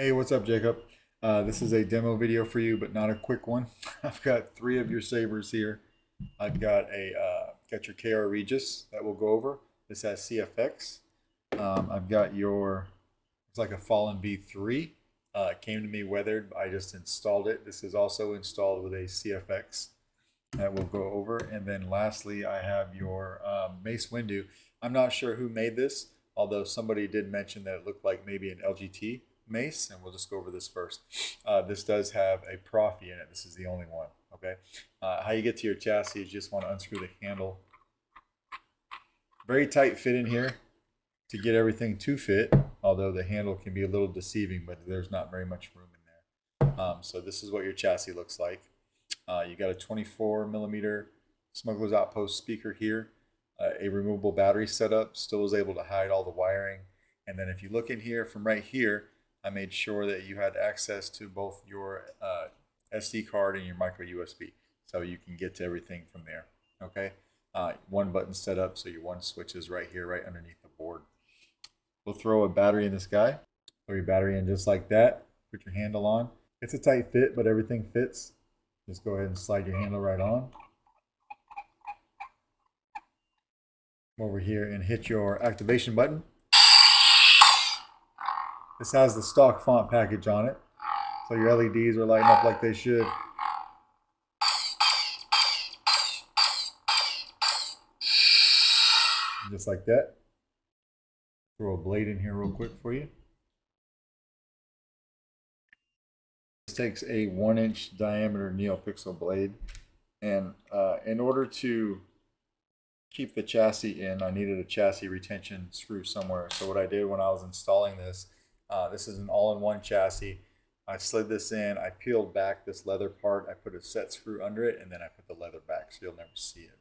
Hey, what's up, Jacob? This is a demo video for you, but not a quick one. I've got three of your sabers here. I've got got your KR Regis that we'll go over. This has CFX. I've got your, it's like a Fallen V3. It came to me weathered. I just installed it. This is also installed with a CFX that we'll go over. And then lastly, I have your Mace Windu. I'm not sure who made this, although somebody did mention that it looked like maybe an LGT mace, and we'll just go over this first. This does have a Proffie in it. This is the only one. Okay. How you get to your chassis is you just want to unscrew the handle. Very tight fit in here to get everything to fit, although the handle can be a little deceiving, but there's not very much room in there. So this is what your chassis looks like. You got a 24 millimeter Smuggler's Outpost speaker here, a removable battery setup, still was able to hide all the wiring. And then if you look in here from right here, I made sure that you had access to both your SD card and your micro USB, so you can get to everything from there. Okay, one button set up, so your one switch is right here, right underneath the board. We'll throw a battery in this guy. Throw your battery in just like that. Put your handle on. It's a tight fit, but everything fits. Just go ahead and slide your handle right on. Come over here and hit your activation button. This has the stock font package on it, so your LEDs are lighting up like they should. Just like that. Throw a blade in here real quick for you. This takes a 1-inch diameter NeoPixel blade, and in order to keep the chassis in, I needed a chassis retention screw somewhere. So what I did when I was installing this, this is an all-in-one chassis. I slid this in, I peeled back this leather part, I put a set screw under it, and then I put the leather back, so you'll never see it, right?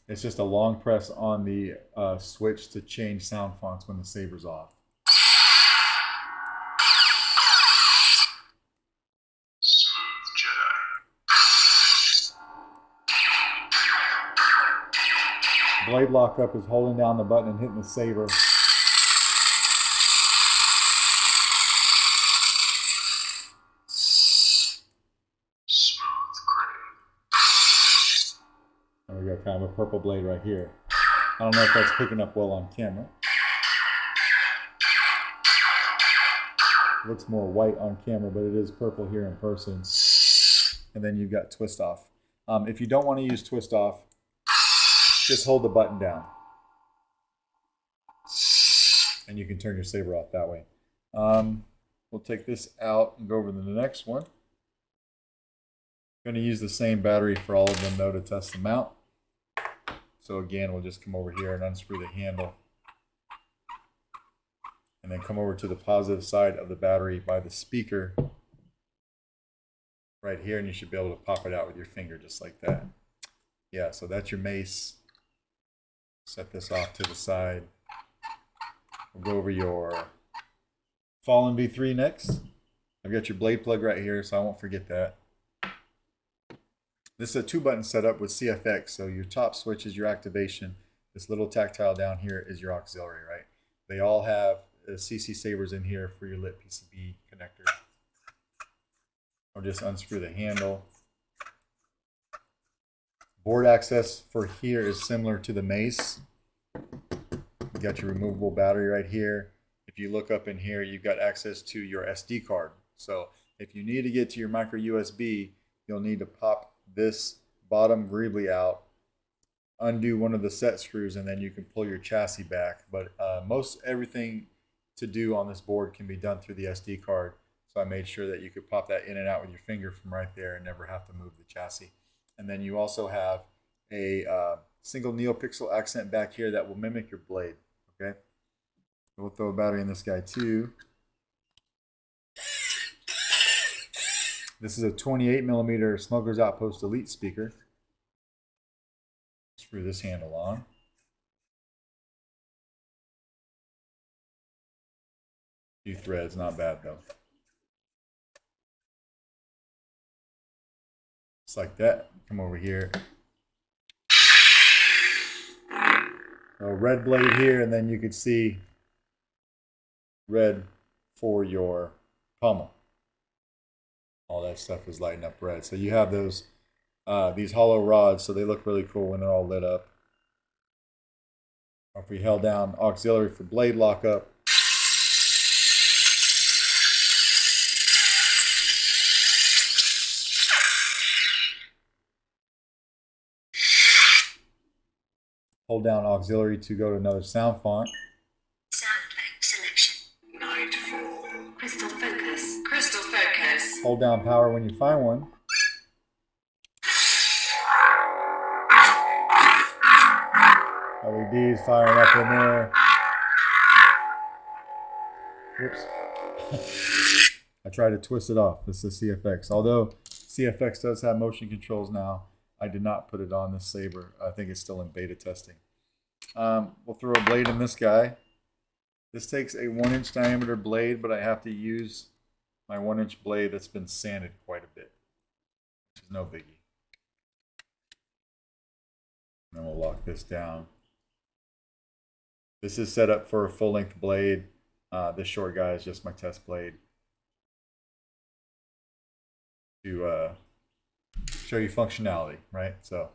It's just a long press on the switch to change sound fonts when the saber's off. Blade lockup is holding down the button and hitting the saber. And we got kind of a purple blade right here. I don't know if that's picking up well on camera. It looks more white on camera, but it is purple here in person. And then you've got twist off. If you don't want to use twist off, just hold the button down. And you can turn your saber off that way. We'll take this out and go over to the next one. I'm going to use the same battery for all of them though to test them out. So again, we'll just come over here and unscrew the handle. And then come over to the positive side of the battery by the speaker right here, and you should be able to pop it out with your finger just like that. Yeah, so that's your mace. Set this off to the side. We'll go over your Fallen V3 next. I've got your blade plug right here, so I won't forget that. This is a 2-button setup with CFX, so your top switch is your activation. This little tactile down here is your auxiliary, right? They all have CC Sabers in here for your lit PCB connector. I'll just unscrew the handle. Board access for here is similar to the Mace. You got your removable battery right here. If you look up in here, you've got access to your SD card. So if you need to get to your micro USB, you'll need to pop this bottom greebly out, undo one of the set screws, and then you can pull your chassis back. But most everything to do on this board can be done through the SD card. So I made sure that you could pop that in and out with your finger from right there and never have to move the chassis. And then you also have a single NeoPixel accent back here that will mimic your blade. Okay, we'll throw a battery in this guy too. This is a 28 millimeter Smuggler's Outpost Elite speaker. Screw this handle on. few threads, not bad though. Just like that. Come over here. A red blade here, and then you could see red for your pommel. All that stuff is lighting up red. So you have those these hollow rods, so they look really cool when they're all lit up. Or if we held down auxiliary for blade lockup, hold down auxiliary to go to another sound font. Sound effect selection. Nightfall. Crystal focus. Crystal focus. Hold down power when you find one. LEDs firing up in there. Whoops. I tried to twist it off. This is CFX. Although CFX does have motion controls now, I did not put it on this saber. I think it's still in beta testing. We'll throw a blade in this guy. This takes a 1-inch diameter blade, but I have to use my 1-inch blade that's been sanded quite a bit, which is no biggie. And then we'll lock this down. This is set up for a full-length blade. This short guy is just my test blade to show you functionality, right? So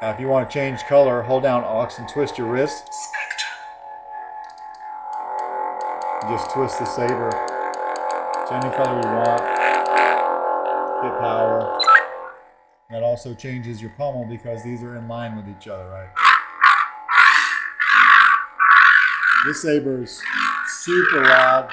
now if you want to change color, hold down aux and twist your wrist. Just twist the saber to any color you want. Hit power. That also changes your pommel because these are in line with each other, right? This saber's super loud.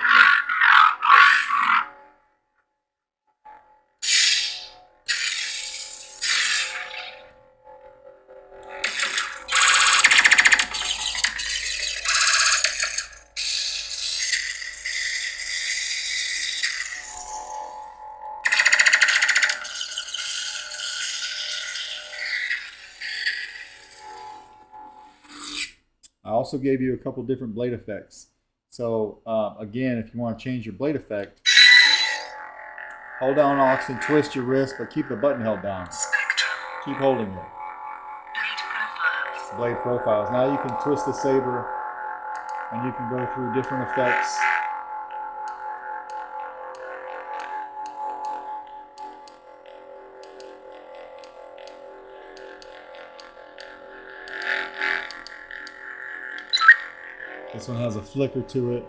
I also gave you a couple different blade effects. So again, if you want to change your blade effect, hold down aux and twist your wrist, but keep the button held down. Keep holding it. Blade profiles. Now you can twist the saber and you can go through different effects. This one has a flicker to it.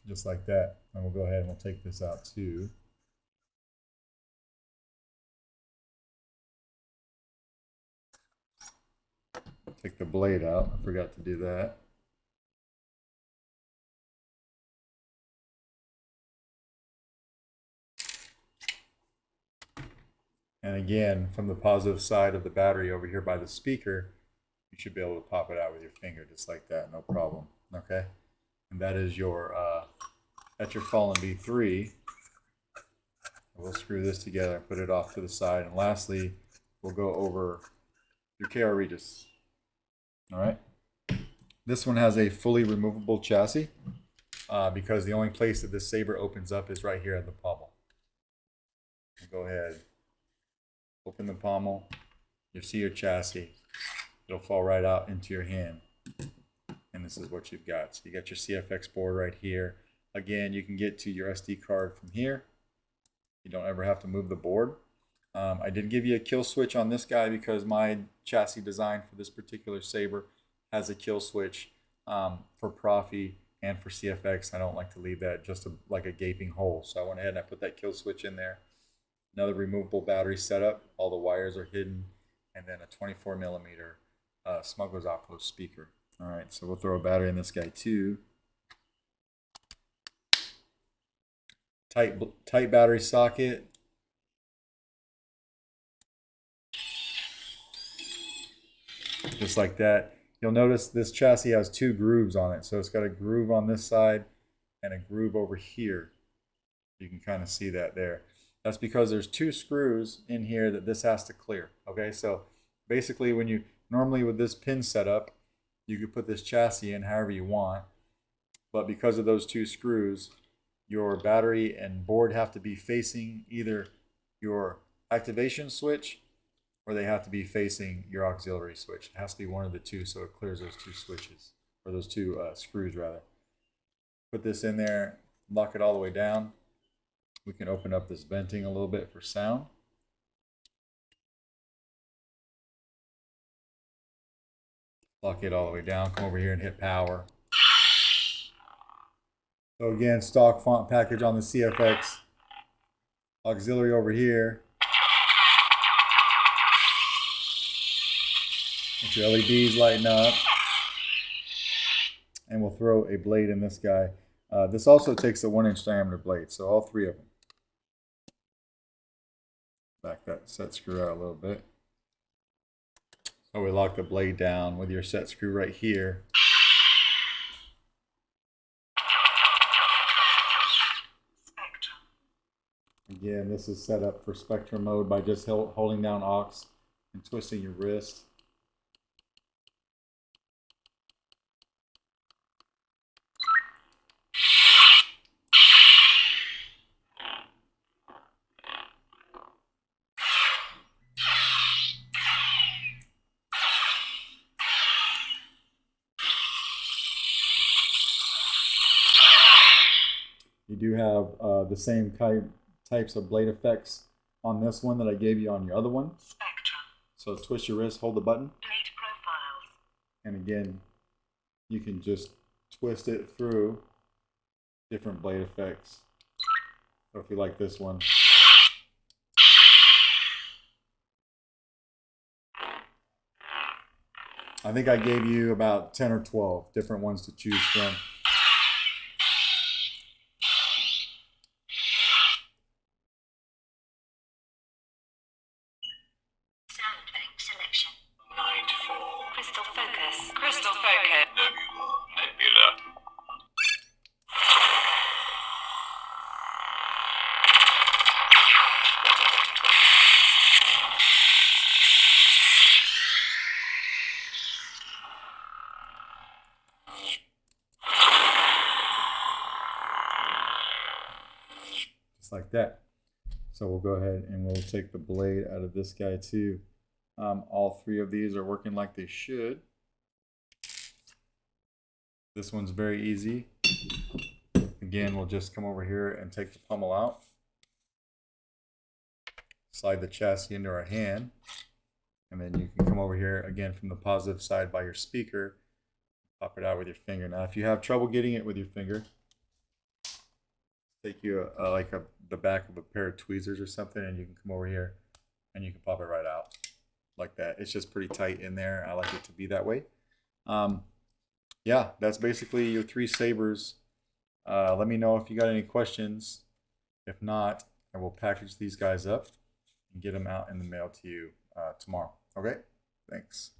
Just like that. And we'll go ahead and we'll take this out too. Take the blade out. I forgot to do that. And again, from the positive side of the battery over here by the speaker, you should be able to pop it out with your finger just like that, no problem. Okay? And that is your, that's your Fallen V3. We'll screw this together and put it off to the side. And lastly, we'll go over your Chao Regis. All right? This one has a fully removable chassis because the only place that this saber opens up is right here at the pommel. Go ahead. Open the pommel, you'll see your chassis. It'll fall right out into your hand. And this is what you've got. So you got your CFX board right here. Again, you can get to your SD card from here. You don't ever have to move the board. I did give you a kill switch on this guy because my chassis design for this particular saber has a kill switch for Proffie and for CFX. I don't like to leave that just like a gaping hole. So I went ahead and I put that kill switch in there. Another removable battery setup. All the wires are hidden. And then a 24 millimeter Smuggler's Outpost speaker. All right, so we'll throw a battery in this guy too. Tight battery socket. Just like that. You'll notice this chassis has two grooves on it. So it's got a groove on this side and a groove over here. You can kind of see that there. That's because there's 2 screws in here that this has to clear. Okay, so basically when you normally with this pin setup, you could put this chassis in however you want, but because of those 2 screws, your battery and board have to be facing either your activation switch or they have to be facing your auxiliary switch. It has to be one of the 2 so it clears those 2 switches, or those 2 screws rather. Put this in there, lock it all the way down. We can open up this venting a little bit for sound. Lock it all the way down, come over here and hit power. So again, stock font package on the CFX. Auxiliary over here. Get your LEDs lighting up. And we'll throw a blade in this guy. This also takes a 1-inch diameter blade, so all 3 of them. Back that set screw out a little bit. So we lock the blade down with your set screw right here. Again, this is set up for spectrum mode by just holding down aux and twisting your wrist. You do have the same types of blade effects on this one that I gave you on your other one. Spectrum. So twist your wrist, hold the button. Blade profiles. And again, you can just twist it through different blade effects. So if you like this one. I think I gave you about 10 or 12 different ones to choose from. Sound bank selection. Nightfall. Crystal focus. Crystal focus. Nebula. Just like that. So we'll go ahead and we'll take the blade out of this guy too. All 3 of these are working like they should. This one's very easy. Again, we'll just come over here and take the pommel out. Slide the chassis into our hand. And then you can come over here again from the positive side by your speaker. Pop it out with your finger. Now, if you have trouble getting it with your finger, take you the back of a pair of tweezers or something, and you can come over here and you can pop it right out like that. It's just pretty tight in there. I like it to be that way. Yeah, that's basically your 3 sabers. Let me know if you got any questions. If not, I will package these guys up and get them out in the mail to you tomorrow. Okay, thanks.